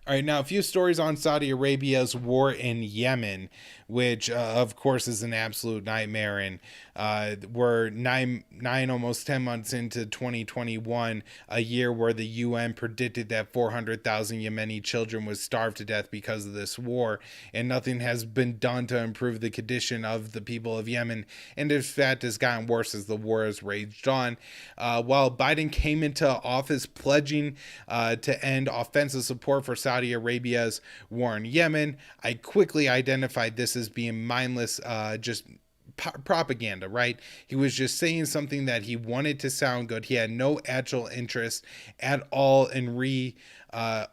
All right, now a few stories on Saudi Arabia's war in Yemen, which of course is an absolute nightmare. And we're almost 10 months into 2021, a year where the UN predicted that 400,000 Yemeni children would starve to death because of this war, and nothing has been done to improve the condition of the people of Yemen. And in fact, has gotten worse as the war has raged on. While Biden came into office pledging to end offensive support for Saudi Arabia's war in Yemen, I quickly identified this as being mindless, just propaganda, right? He was just saying something that he wanted to sound good. He had no actual interest at all in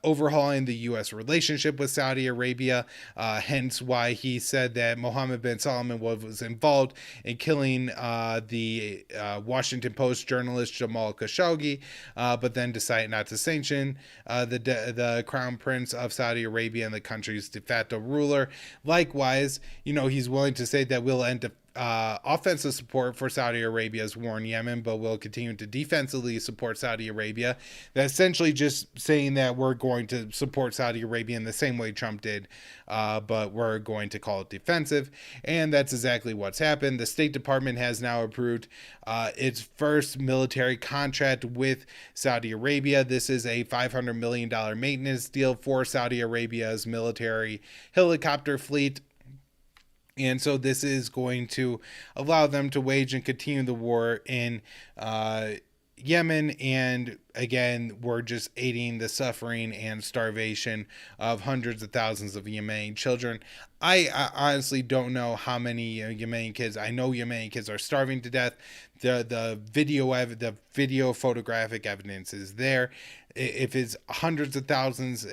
overhauling the U.S. relationship with Saudi Arabia, hence why he said that Mohammed bin Salman was involved in killing the Washington Post journalist Jamal Khashoggi, but then decided not to sanction the Crown Prince of Saudi Arabia and the country's de facto ruler. Likewise, he's willing to say that we'll end offensive support for Saudi Arabia's war in Yemen, but will continue to defensively support Saudi Arabia. That's essentially just saying that we're going to support Saudi Arabia in the same way Trump did, but we're going to call it defensive. And that's exactly what's happened. The State Department has now approved its first military contract with Saudi Arabia. This is a $500 million maintenance deal for Saudi Arabia's military helicopter fleet. And so this is going to allow them to wage and continue the war in Yemen. And again, we're just aiding the suffering and starvation of hundreds of thousands of Yemeni children. I honestly don't know how many Yemeni kids. I know Yemeni kids are starving to death. The video photographic evidence is there. If it's hundreds of thousands,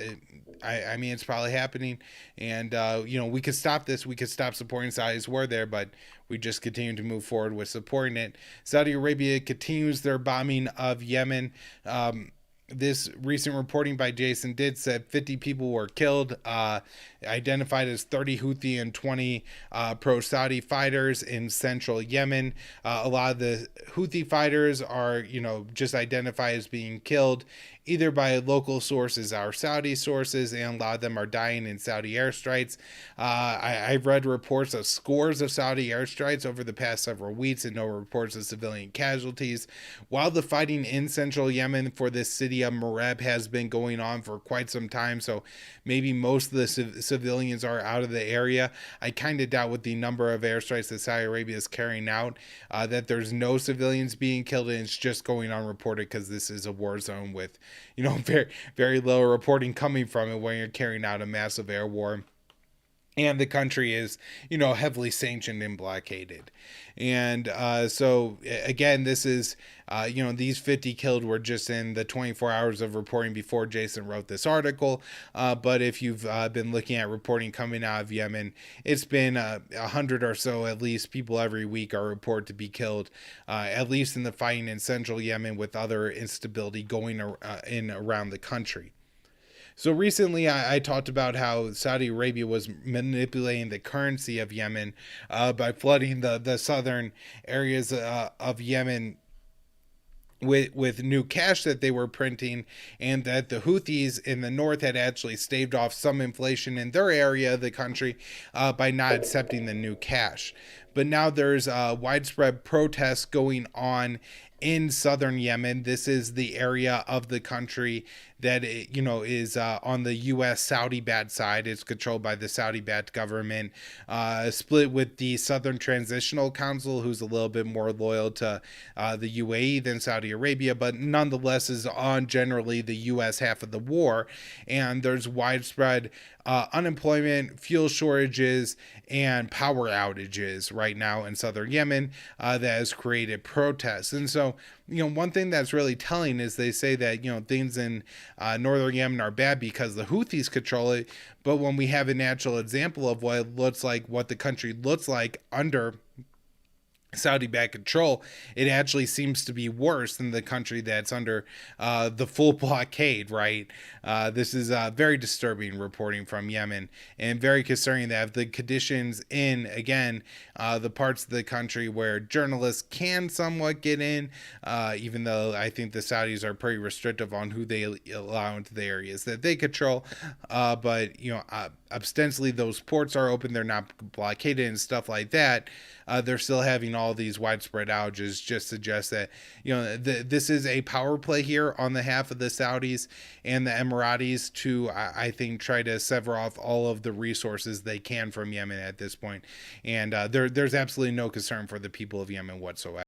I mean, it's probably happening. And, we could stop this. We could stop supporting Saudi's war there, but we just continue to move forward with supporting it. Saudi Arabia continues their bombing of Yemen. This recent reporting by Jason did said 50 people were killed, identified as 30 Houthi and 20 pro-Saudi fighters in central Yemen. A lot of the Houthi fighters are, just identified as being killed either by local sources or Saudi sources, and a lot of them are dying in Saudi airstrikes. I've read reports of scores of Saudi airstrikes over the past several weeks and no reports of civilian casualties. While the fighting in central Yemen for this city of Mareb has been going on for quite some time, so maybe most of the civilians are out of the area, I kind of doubt with the number of airstrikes that Saudi Arabia is carrying out that there's no civilians being killed, and it's just going unreported because this is a war zone with very, very low reporting coming from it when you're carrying out a massive air war. And the country is, heavily sanctioned and blockaded. And so, again, this is, these 50 killed were just in the 24 hours of reporting before Jason wrote this article. But if you've been looking at reporting coming out of Yemen, it's been 100 or so, at least, people every week are reported to be killed, at least in the fighting in central Yemen, with other instability going in around the country. So recently I talked about how Saudi Arabia was manipulating the currency of Yemen by flooding the southern areas of Yemen with new cash that they were printing, and that the Houthis in the north had actually staved off some inflation in their area of the country by not accepting the new cash. But now there's widespread protests going on in southern Yemen. This is the area of the country that is on the U.S. Saudi-backed side. It's controlled by the Saudi-backed government, split with the Southern Transitional Council, who's a little bit more loyal to the UAE than Saudi Arabia, but nonetheless is on generally the U.S. half of the war. And there's widespread unemployment, fuel shortages, and power outages right now in southern Yemen that has created protests. And so, one thing that's really telling is they say that, things in northern Yemen are bad because the Houthis control it. But when we have a natural example of what it looks like, what the country looks like under Saudi-backed control, it actually seems to be worse than the country that's under the full blockade, right? This is very disturbing reporting from Yemen, and very concerning that the conditions in, again, the parts of the country where journalists can somewhat get in, even though I think the Saudis are pretty restrictive on who they allow into the areas that they control. But, ostensibly those ports are open, they're not blockaded and stuff like that. They're still having all these widespread outages. Just suggests that this is a power play here on the half of the Saudis and the Emiratis to I think try to sever off all of the resources they can from Yemen at this point. And there's absolutely no concern for the people of Yemen whatsoever.